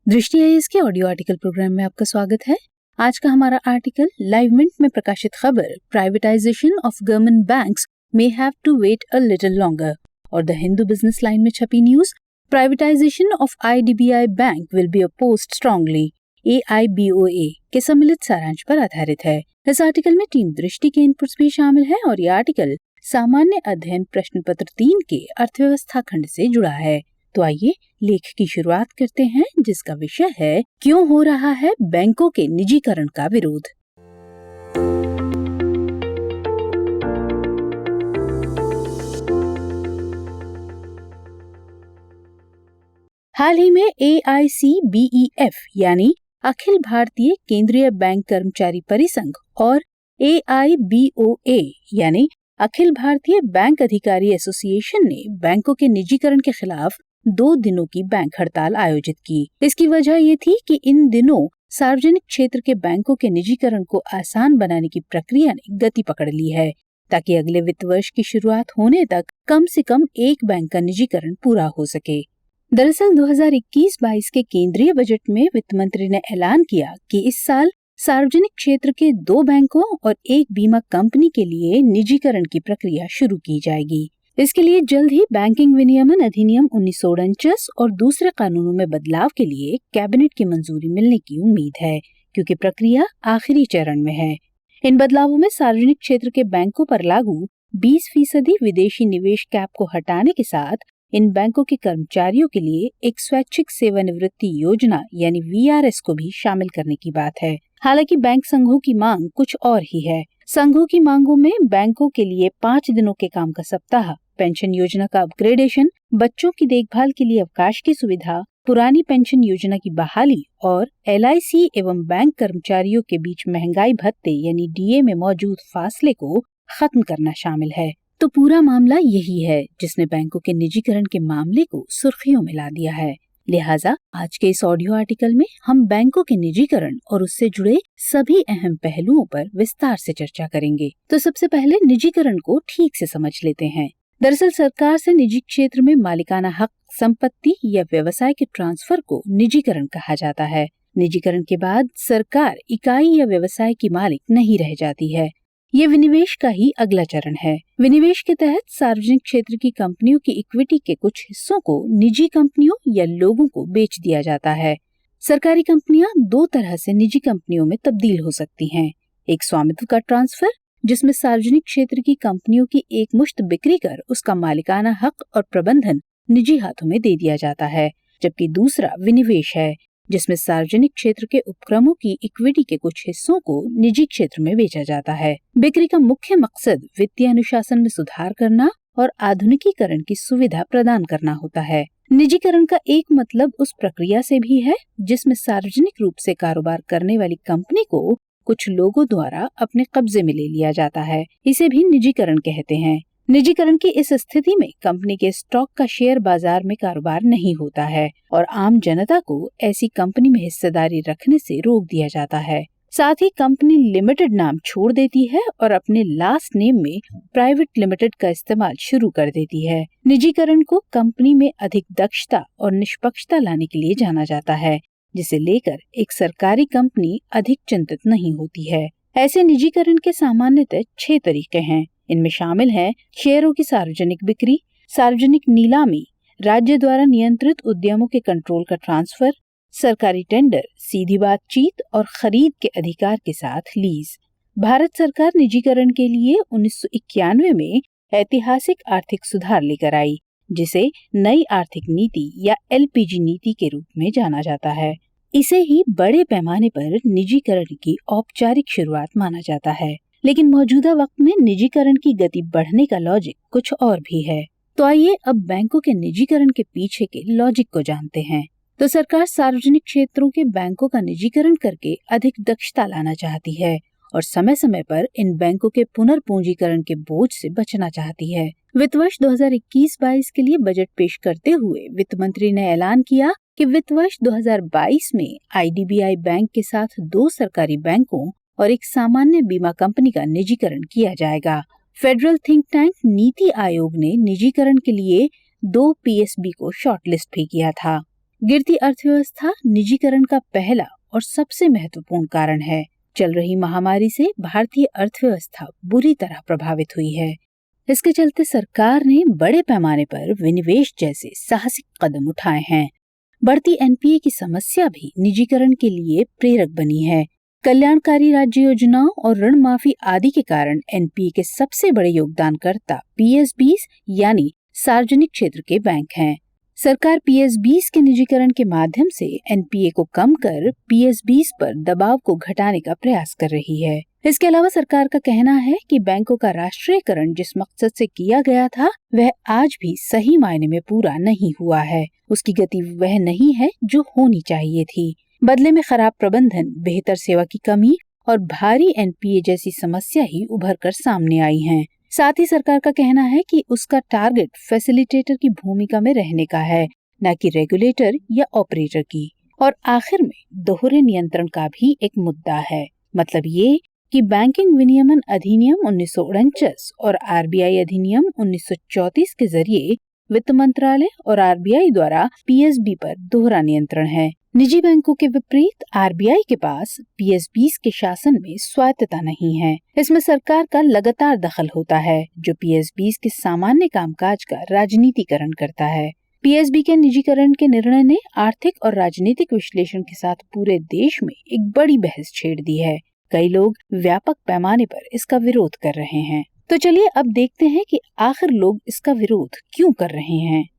दृष्टि आईएएस के audio article programme में आपका स्वागत है। आज का हमारा आर्टिकल लाइव मिंट में प्रकाशित खबर privatisation of government banks may have to wait a little longer और द हिंदू बिजनेस लाइन में छपी news privatisation of IDBI bank will be opposed strongly AIBOA के सम्मिलित सारांश पर आधारित है। इस आर्टिकल में टीम दृष्टि के इनपुट्स भी शामिल है और ये आर्टिकल सामान्य अध्ययन प्रश्न पत्र 3 के अर्थव्यवस्था खंड से जुड़ा है। तो आइए लेख की शुरुआत करते हैं, जिसका विषय है क्यों हो रहा है बैंकों के निजीकरण का विरोध। हाल ही में AICBEF यानी अखिल भारतीय केंद्रीय बैंक कर्मचारी परिसंघ और AIBOA यानी अखिल भारतीय बैंक अधिकारी एसोसिएशन ने बैंकों के निजीकरण के खिलाफ 2 दिनों की बैंक हड़ताल आयोजित की। इसकी वजह ये थी कि इन दिनों सार्वजनिक क्षेत्र के बैंकों के निजीकरण को आसान बनाने की प्रक्रिया ने गति पकड़ ली है, ताकि अगले वित्त वर्ष की शुरुआत होने तक कम से कम एक बैंक का निजीकरण पूरा हो सके। दरअसल 2021-22 के केंद्रीय बजट में वित्त मंत्री ने ऐलान किया कि इस साल सार्वजनिक क्षेत्र के 2 बैंकों और 1 बीमा कंपनी के लिए निजीकरण की प्रक्रिया शुरू की जाएगी। इसके लिए जल्द ही बैंकिंग विनियमन अधिनियम 1949 और दूसरे कानूनों में बदलाव के लिए कैबिनेट की मंजूरी मिलने की उम्मीद है, क्योंकि प्रक्रिया आखिरी चरण में है। इन बदलावों में सार्वजनिक क्षेत्र के बैंकों पर लागू 20% विदेशी निवेश कैप को हटाने के साथ इन बैंकों के कर्मचारियों के लिए एक स्वैच्छिक सेवानिवृत्ति योजना यानी VRS को भी शामिल करने की बात है। हालांकि बैंक संघों की मांग कुछ और ही है। संघों की मांगों में बैंकों के लिए 5 दिनों के काम का सप्ताह, पेंशन योजना का अपग्रेडेशन, बच्चों की देखभाल के लिए अवकाश की सुविधा, पुरानी पेंशन योजना की बहाली और LIC एवं बैंक कर्मचारियों के बीच महंगाई भत्ते यानी DA में मौजूद फासले को खत्म करना शामिल है। तो पूरा मामला यही है जिसने बैंकों के निजीकरण के मामले को सुर्खियों में ला दिया है। लिहाजा आज के इस ऑडियो आर्टिकल में हम बैंकों के निजीकरण और उससे जुड़े सभी अहम पहलुओं पर विस्तार से चर्चा करेंगे। तो सबसे पहले निजीकरण को ठीक से समझ लेते हैं। दरअसल सरकार से निजी क्षेत्र में मालिकाना हक, संपत्ति या व्यवसाय के ट्रांसफर को निजीकरण कहा जाता है। निजीकरण के बाद सरकार इकाई या व्यवसाय की मालिक नहीं रह जाती है। ये विनिवेश का ही अगला चरण है। विनिवेश के तहत सार्वजनिक क्षेत्र की कंपनियों की इक्विटी के कुछ हिस्सों को निजी कंपनियों या लोगों को बेच दिया जाता है। सरकारी कंपनियां 2 तरह से निजी कंपनियों में तब्दील हो सकती हैं। एक स्वामित्व का ट्रांसफर, जिसमें सार्वजनिक क्षेत्र की कंपनियों की एक मुश्त बिक्री कर उसका मालिकाना हक और प्रबंधन निजी हाथों में दे दिया जाता है, जबकि दूसरा विनिवेश है, जिसमें सार्वजनिक क्षेत्र के उपक्रमों की इक्विटी के कुछ हिस्सों को निजी क्षेत्र में बेचा जाता है। बिक्री का मुख्य मकसद वित्तीय अनुशासन में सुधार करना और आधुनिकीकरण की सुविधा प्रदान करना होता है। निजीकरण का एक मतलब उस प्रक्रिया से भी है जिसमें सार्वजनिक रूप से कारोबार करने वाली कंपनी को कुछ लोगों द्वारा अपने कब्जे में ले लिया जाता है। इसे भी निजीकरण कहते हैं। निजीकरण की इस स्थिति में कंपनी के स्टॉक का शेयर बाजार में कारोबार नहीं होता है और आम जनता को ऐसी कंपनी में हिस्सेदारी रखने से रोक दिया जाता है। साथ ही कंपनी लिमिटेड नाम छोड़ देती है और अपने लास्ट नेम में प्राइवेट लिमिटेड का इस्तेमाल शुरू कर देती है। निजीकरण को कंपनी में अधिक दक्षता और निष्पक्षता लाने के लिए जाना जाता है, जिसे लेकर एक सरकारी कंपनी अधिक चिंतित नहीं होती है। ऐसे निजीकरण के सामान्यतः 6 तरीके हैं। इनमें शामिल है शेयरों की सार्वजनिक बिक्री, सार्वजनिक नीलामी, राज्य द्वारा नियंत्रित उद्यमों के कंट्रोल का ट्रांसफर, सरकारी टेंडर, सीधी बातचीत और खरीद के अधिकार के साथ लीज। भारत सरकार निजीकरण के लिए 1991 में ऐतिहासिक आर्थिक सुधार लेकर आई, जिसे नई आर्थिक नीति या LPG नीति के रूप में जाना जाता है। इसे ही बड़े पैमाने पर निजीकरण की औपचारिक शुरुआत माना जाता है। लेकिन मौजूदा वक्त में निजीकरण की गति बढ़ने का लॉजिक कुछ और भी है। तो आइए अब बैंकों के निजीकरण के पीछे के लॉजिक को जानते हैं। तो सरकार सार्वजनिक क्षेत्रों के बैंकों का निजीकरण करके अधिक दक्षता लाना चाहती है और समय समय पर इन बैंकों के पुनर्पूंजीकरण के बोझ से बचना चाहती है। वित्त वर्ष 2021-22 के लिए बजट पेश करते हुए वित्त मंत्री ने ऐलान किया कि वित्त वर्ष 2022 में IDBI बैंक के साथ 2 सरकारी बैंकों और एक सामान्य बीमा कंपनी का निजीकरण किया जाएगा। Federal think tank NITI Aayog ने निजीकरण के लिए 2 PSB को शॉर्टलिस्ट भी किया था। गिरती अर्थव्यवस्था निजीकरण का पहला और सबसे महत्वपूर्ण कारण है। चल रही महामारी से भारतीय अर्थव्यवस्था बुरी तरह प्रभावित हुई है। इसके चलते सरकार ने बड़े पैमाने पर विनिवेश जैसे साहसिक कदम उठाए हैं। बढ़ती एनपीए की समस्या भी निजीकरण के लिए प्रेरक बनी है। कल्याणकारी राज्य योजनाओं और ऋण माफी आदि के कारण एनपीए के सबसे बड़े योगदानकर्ता पीएसबीज यानी सार्वजनिक क्षेत्र के बैंक हैं। सरकार पीएसबीज के निजीकरण के माध्यम से एनपीए को कम कर पीएसबीज पर दबाव को घटाने का प्रयास कर रही है। इसके अलावा सरकार का कहना है कि बैंकों का राष्ट्रीयकरण जिस मकसद से किया गया था वह आज भी सही मायने में पूरा नहीं हुआ है। उसकी गति वह नहीं है जो होनी चाहिए थी। बदले में खराब प्रबंधन, बेहतर सेवा की कमी और भारी एनपीए जैसी समस्या ही उभर कर सामने आई हैं। साथ ही सरकार का कहना है कि उसका टारगेट फैसिलिटेटर की भूमिका में रहने का है, न कि रेगुलेटर या ऑपरेटर की। और आखिर में दोहरे नियंत्रण का भी एक मुद्दा है। मतलब ये कि बैंकिंग विनियमन अधिनियम 1949 और आरबीआई अधिनियम 1934 के जरिए वित्त मंत्रालय और आरबीआई द्वारा पीएसबी पर दोहरा नियंत्रण है। निजी बैंकों के विपरीत आरबीआई के पास पीएसबीज के शासन में स्वायत्तता नहीं है। इसमें सरकार का लगातार दखल होता है, जो पीएसबीज के सामान्य कामकाज का राजनीतिकरण करता है। पीएसबी के निजीकरण के निर्णय ने आर्थिक और राजनीतिक विश्लेषण के साथ पूरे देश में एक बड़ी बहस छेड़ दी है। कई लोग व्यापक पैमाने पर इसका विरोध कर रहे हैं। तो चलिए अब देखते हैं कि आखिर लोग इसका विरोध क्यों कर रहे हैं।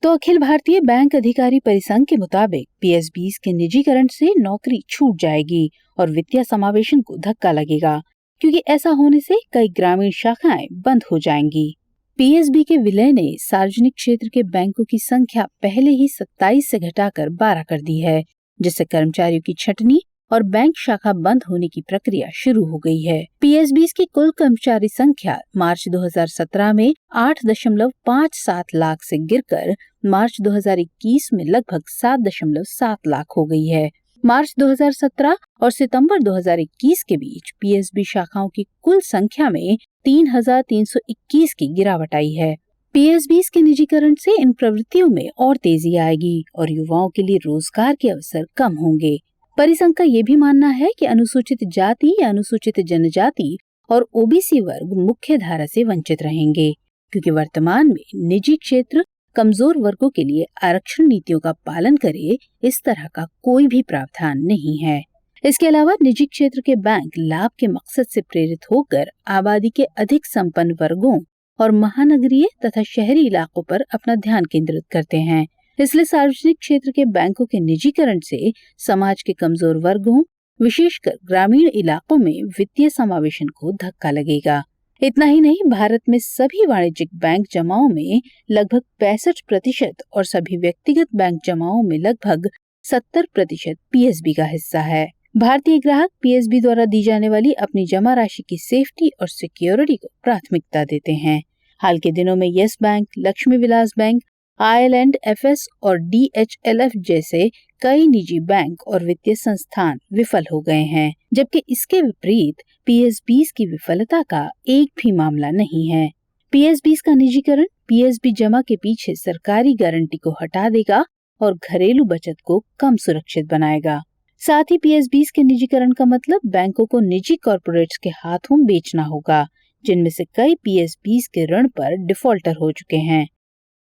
तो अखिल भारतीय बैंक अधिकारी परिसंघ के मुताबिक पीएसबीज के निजीकरण से नौकरी छूट जाएगी और वित्तीय समावेशन को धक्का लगेगा, क्योंकि ऐसा होने से कई ग्रामीण शाखाएं बंद हो जाएंगी। पीएसबी के विलय ने सार्वजनिक क्षेत्र के बैंकों की संख्या पहले ही 27 से घटाकर 12 कर दी है, जिससे कर्मचारियों की छंटनी और बैंक शाखा बंद होने की प्रक्रिया शुरू हो गई है। पीएसबीज की कुल कर्मचारी संख्या मार्च 2017 में 8.57 लाख से गिरकर मार्च 2021 में लगभग 7.7 लाख हो गई है। मार्च 2017 और सितंबर 2021 के बीच पीएसबी शाखाओं की कुल संख्या में 3,321 की गिरावट आई है। पीएसबीज के निजीकरण से इन प्रवृत्तियों में और तेजी आएगी और युवाओं के लिए रोजगार के अवसर कम होंगे। परिसंघ का ये भी मानना है कि अनुसूचित जाति या अनुसूचित जनजाति और ओबीसी वर्ग मुख्य धारा से वंचित रहेंगे, क्योंकि वर्तमान में निजी क्षेत्र कमजोर वर्गों के लिए आरक्षण नीतियों का पालन करे, इस तरह का कोई भी प्रावधान नहीं है। इसके अलावा निजी क्षेत्र के बैंक लाभ के मकसद से प्रेरित होकर आबादी के अधिक संपन्न वर्गों और महानगरीय तथा शहरी इलाकों पर अपना ध्यान केंद्रित करते हैं। इसलिए सार्वजनिक क्षेत्र के बैंकों के निजीकरण से समाज के कमजोर वर्गों, विशेषकर ग्रामीण इलाकों में वित्तीय समावेशन को धक्का लगेगा। इतना ही नहीं, भारत में सभी वाणिज्यिक बैंक जमाओं में लगभग 65% और सभी व्यक्तिगत बैंक जमाओं में लगभग 70% पीएसबी का हिस्सा है। भारतीय ग्राहक पीएसबी द्वारा दी जाने वाली अपनी जमा राशि की सेफ्टी और सिक्योरिटी को प्राथमिकता देते हैं। हाल के दिनों में yes bank, Lakshmi Vilas bank, IL&FS और DHLF जैसे कई निजी बैंक और वित्तीय संस्थान विफल हो गए हैं, जबकि इसके विपरीत पीएसबीज की विफलता का एक भी मामला नहीं है। पीएसबीज का निजीकरण पीएसबी जमा के पीछे सरकारी गारंटी को हटा देगा और घरेलू बचत को कम सुरक्षित बनाएगा। साथ ही पीएसबीज के निजीकरण का मतलब बैंकों को निजी कॉर्पोरेट्स के हाथों बेचना होगा, जिनमें से कई पीएसबीज के ऋण पर डिफॉल्टर हो चुके हैं।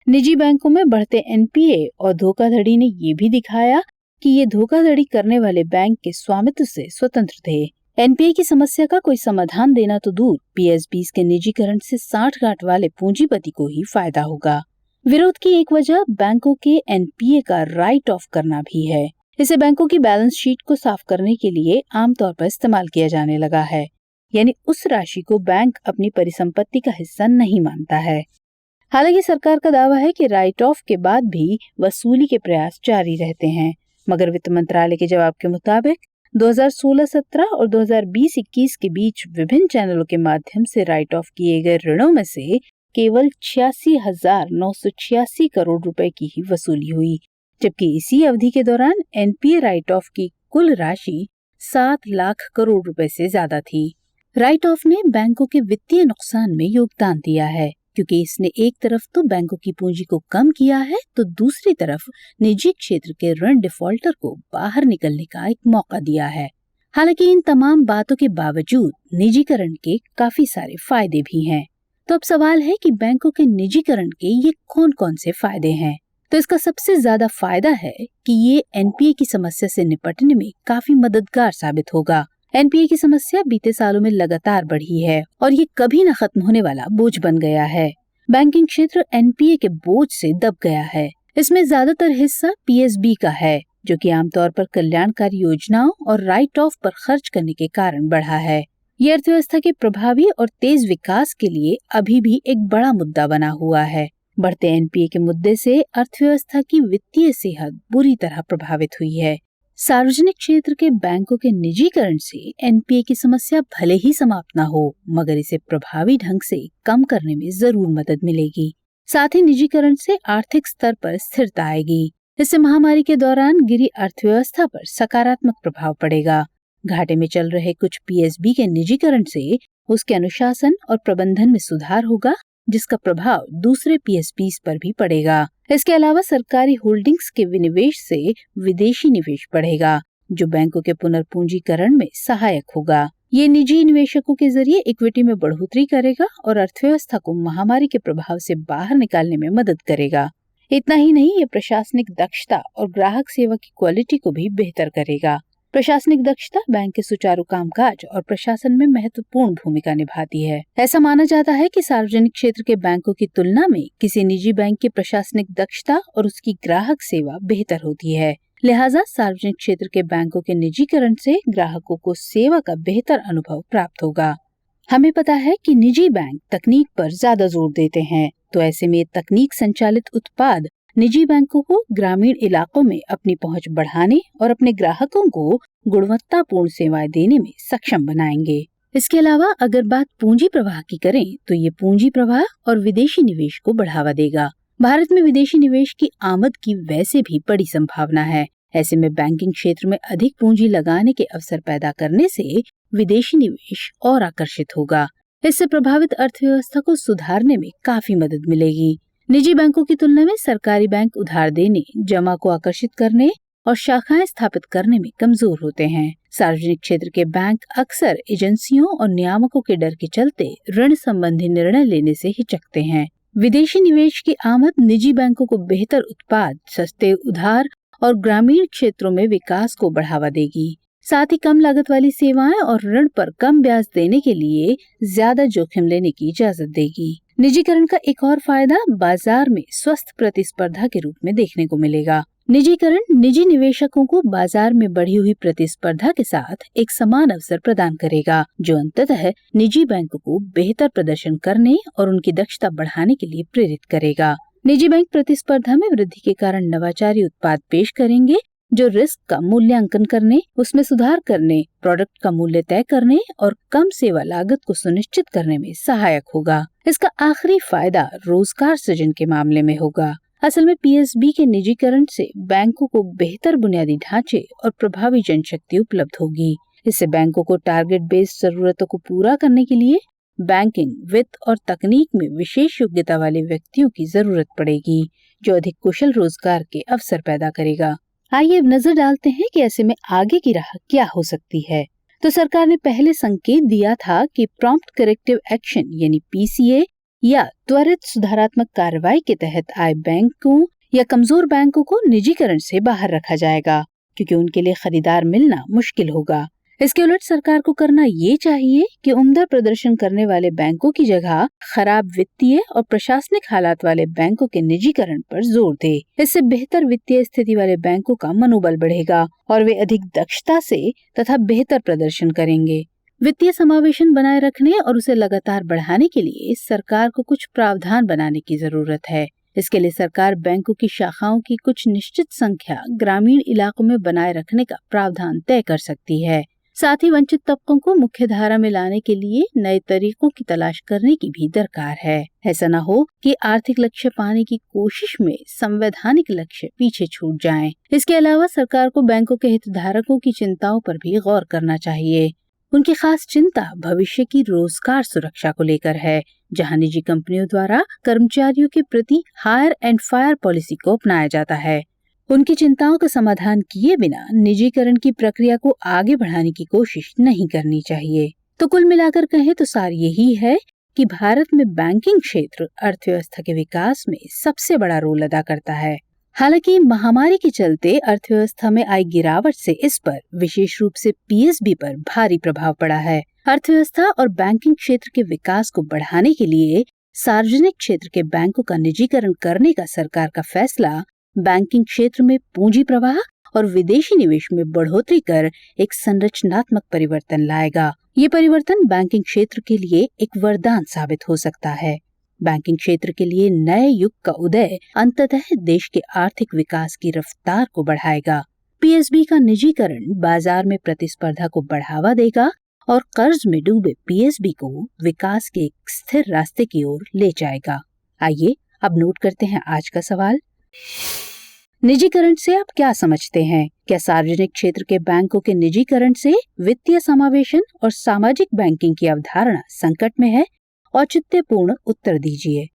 निजी बैंकों में बढ़ते एनपीए और धोखाधड़ी ने ये भी दिखाया कि ये धोखाधड़ी करने वाले बैंक के स्वामित्व से स्वतंत्र थे। एनपीए की समस्या का कोई समाधान देना तो दूर, पीएसबीज के निजीकरण से साठगांठ वाले पूंजीपति को ही फायदा होगा। विरोध की एक वजह बैंकों के एनपीए का राइट ऑफ करना भी है। इसे बैंकों की बैलेंस शीट को साफ करने के लिए आमतौर पर इस्तेमाल किया जाने लगा है, यानी उस राशि को बैंक अपनी परिसंपत्ति का हिस्सा नहीं मानता है। हालांकि सरकार का दावा है कि राइट ऑफ के बाद भी वसूली के प्रयास जारी रहते हैं, मगर वित्त मंत्रालय के जवाब के मुताबिक 2016-17 और 2020-21 के बीच विभिन्न चैनलों के माध्यम से राइट ऑफ किए गए ऋणों में से केवल 86,986 करोड़ रुपए की ही वसूली हुई, जबकि इसी अवधि के दौरान एनपीए राइट ऑफ की कुल राशि 7 लाख करोड़ रुपए से ज्यादा थी। राइट ऑफ ने बैंकों के वित्तीय नुकसान में योगदान दिया है, क्योंकि इसने एक तरफ तो बैंकों की पूंजी को कम किया है तो दूसरी तरफ निजी क्षेत्र के ऋण डिफॉल्टर को बाहर निकलने का एक मौका दिया है। हालांकि इन तमाम बातों के बावजूद निजीकरण के काफी सारे फायदे भी हैं। तो अब सवाल है कि बैंकों के निजीकरण के ये कौन कौन से फायदे हैं। तो इसका सबसे ज्यादा फायदा है कि ये एनपीए की समस्या से निपटने में काफी मददगार साबित होगा। एनपीए की समस्या बीते सालों में लगातार बढ़ी है और ये कभी न खत्म होने वाला बोझ बन गया है। बैंकिंग क्षेत्र एनपीए के बोझ से दब गया है। इसमें ज्यादातर हिस्सा पीएसबी का है, जो कि आमतौर पर कल्याणकारी योजनाओं और राइट ऑफ पर खर्च करने के कारण बढ़ा है। ये अर्थव्यवस्था के प्रभावी और तेज विकास के लिए अभी भी एक बड़ा मुद्दा बना हुआ है। बढ़ते एनपीए के मुद्दे से अर्थव्यवस्था की वित्तीय सेहत बुरी तरह प्रभावित हुई है। सार्वजनिक क्षेत्र के बैंकों के निजीकरण से एनपीए की समस्या भले ही समाप्त न हो, मगर इसे प्रभावी ढंग से कम करने में जरूर मदद मिलेगी। साथ ही निजीकरण से आर्थिक स्तर पर स्थिरता आएगी। इससे महामारी के दौरान गिरी अर्थव्यवस्था पर सकारात्मक प्रभाव पड़ेगा। घाटे में चल रहे कुछ पीएसबी के निजीकरण से उसके अनुशासन और प्रबंधन में सुधार होगा, जिसका प्रभाव दूसरे पीएसबीज पर भी पड़ेगा। इसके अलावा सरकारी होल्डिंग्स के विनिवेश से विदेशी निवेश बढ़ेगा, जो बैंकों के पुनर्पूंजीकरण में सहायक होगा। ये निजी निवेशकों के जरिए इक्विटी में बढ़ोतरी करेगा और अर्थव्यवस्था को महामारी के प्रभाव से बाहर निकालने में मदद करेगा। इतना ही नहीं, ये प्रशासनिक दक्षता और ग्राहक सेवा की क्वालिटी को भी बेहतर करेगा। प्रशासनिक दक्षता बैंक के सुचारू कामकाज और प्रशासन में महत्वपूर्ण भूमिका निभाती है। ऐसा माना जाता है कि सार्वजनिक क्षेत्र के बैंकों की तुलना में किसी निजी बैंक की प्रशासनिक दक्षता और उसकी ग्राहक सेवा बेहतर होती है। लिहाजा सार्वजनिक क्षेत्र के बैंकों के निजीकरण से ग्राहकों को सेवा का बेहतर अनुभव प्राप्त होगा। हमें पता है कि निजी बैंक तकनीक पर ज्यादा जोर देते हैं, तो ऐसे में तकनीक संचालित उत्पाद निजी बैंकों को ग्रामीण इलाकों में अपनी पहुंच बढ़ाने और अपने ग्राहकों को गुणवत्तापूर्ण सेवाएं देने में सक्षम बनाएंगे। इसके अलावा अगर बात पूंजी प्रवाह की करें तो ये पूंजी प्रवाह और विदेशी निवेश को बढ़ावा देगा। भारत में विदेशी निवेश की आमद की वैसे भी बड़ी संभावना है। ऐसे में बैंकिंग क्षेत्र में अधिक पूंजी लगाने के अवसर पैदा करने से विदेशी निवेश और आकर्षित होगा। इससे प्रभावित अर्थव्यवस्था को सुधारने में काफी मदद मिलेगी। निजी बैंकों की तुलना में सरकारी बैंक उधार देने, जमा को आकर्षित करने और शाखाएं स्थापित करने में कमजोर होते हैं। सार्वजनिक क्षेत्र के बैंक अक्सर एजेंसियों और नियामकों के डर के चलते ऋण संबंधी निर्णय लेने से हिचकते हैं। विदेशी निवेश की आमद निजी बैंकों को बेहतर उत्पाद, सस्ते उधार और ग्रामीण क्षेत्रों में विकास को बढ़ावा देगी। साथ ही कम लागत वाली सेवाएं और ऋण पर कम ब्याज देने के लिए ज्यादा जोखिम लेने की इजाजत देगी। निजीकरण का एक और फायदा बाजार में स्वस्थ प्रतिस्पर्धा के रूप में देखने को मिलेगा। निजीकरण निजी निवेशकों को बाजार में बढ़ी हुई प्रतिस्पर्धा के साथ एक समान अवसर प्रदान करेगा, जो अंततः निजी बैंकों को बेहतर प्रदर्शन करने और उनकी दक्षता बढ़ाने के लिए प्रेरित करेगा। निजी बैंक प्रतिस्पर्धा में वृद्धि के कारण नवाचारी उत्पाद पेश करेंगे, जो रिस्क का मूल्यांकन करने, उसमें सुधार करने, प्रोडक्ट का मूल्य तय करने और कम सेवा लागत को सुनिश्चित करने में सहायक होगा। इसका आखिरी फायदा रोजगार सृजन के मामले में होगा। असल में पीएसबी के निजीकरण से बैंकों को बेहतर बुनियादी ढांचे और प्रभावी जनशक्ति उपलब्ध होगी। इससे बैंकों को टारगेट बेस्ड जरूरतों को पूरा करने के लिए बैंकिंग, वित्त और तकनीक में विशेष योग्यता वाले व्यक्तियों की जरूरत पड़ेगी, जो अधिक कुशल रोजगार के अवसर पैदा करेगा। आइए अब नजर डालते हैं कि ऐसे में आगे की राह क्या हो सकती है। तो सरकार ने पहले संकेत दिया था कि प्रॉम्प्ट करेक्टिव एक्शन यानी पीसीए या त्वरित सुधारात्मक कार्रवाई के तहत आए बैंकों या कमजोर बैंकों को निजीकरण से बाहर रखा जाएगा, क्योंकि उनके लिए खरीदार मिलना मुश्किल होगा। इसके उलट सरकार को करना ये चाहिए कि उम्दा प्रदर्शन करने वाले बैंकों की जगह खराब वित्तीय और प्रशासनिक हालात वाले बैंकों के निजीकरण पर जोर दे। इससे बेहतर वित्तीय स्थिति वाले बैंकों का मनोबल बढ़ेगा और वे अधिक दक्षता से तथा बेहतर प्रदर्शन करेंगे। वित्तीय समावेशन बनाए रखने और उसे लगातार बढ़ाने के लिए सरकार को कुछ प्रावधान बनाने की जरूरत है। इसके लिए सरकार बैंकों की शाखाओं की कुछ निश्चित संख्या ग्रामीण इलाकों में बनाए रखने का प्रावधान तय कर सकती है। साथ ही वंचित तबकों को मुख्य धारा में लाने के लिए नए तरीकों की तलाश करने की भी दरकार है। ऐसा न हो कि आर्थिक लक्ष्य पाने की कोशिश में संवैधानिक लक्ष्य पीछे छूट जाएं। इसके अलावा सरकार को बैंकों के हितधारकों की चिंताओं पर भी गौर करना चाहिए। उनकी खास चिंता भविष्य की रोजगार सुरक्षा को लेकर है, जहां निजी कंपनियों द्वारा कर्मचारियों के प्रति हायर एंड फायर पॉलिसी को अपनाया जाता है। उनकी चिंताओं का समाधान किए बिना निजीकरण की प्रक्रिया को आगे बढ़ाने की कोशिश नहीं करनी चाहिए। तो कुल मिलाकर कहें तो सार यही है कि भारत में बैंकिंग क्षेत्र अर्थव्यवस्था के विकास में सबसे बड़ा रोल अदा करता है। हालांकि महामारी के चलते अर्थव्यवस्था में आई गिरावट से इस पर, विशेष रूप से पीएसबी पर भारी प्रभाव पड़ा है। अर्थव्यवस्था और बैंकिंग क्षेत्र के विकास को बढ़ाने के लिए सार्वजनिक क्षेत्र के बैंकों का निजीकरण करने का सरकार का फैसला बैंकिंग क्षेत्र में पूंजी प्रवाह और विदेशी निवेश में बढ़ोतरी कर एक संरचनात्मक परिवर्तन लाएगा। ये परिवर्तन बैंकिंग क्षेत्र के लिए एक वरदान साबित हो सकता है। बैंकिंग क्षेत्र के लिए नए युग का उदय अंततः देश के आर्थिक विकास की रफ्तार को बढ़ाएगा। पीएसबी का निजीकरण बाजार में प्रतिस्पर्धा को बढ़ावा देगा और कर्ज में डूबे पीएसबी को विकास के एक स्थिर रास्ते की ओर ले जाएगा। आइए अब नोट करते हैं आज का सवाल। निजीकरण से आप क्या समझते हैं? क्या सार्वजनिक क्षेत्र के बैंकों के निजीकरण से वित्तीय समावेशन और सामाजिक बैंकिंग की अवधारणा संकट में है? औचित्यपूर्ण उत्तर दीजिए।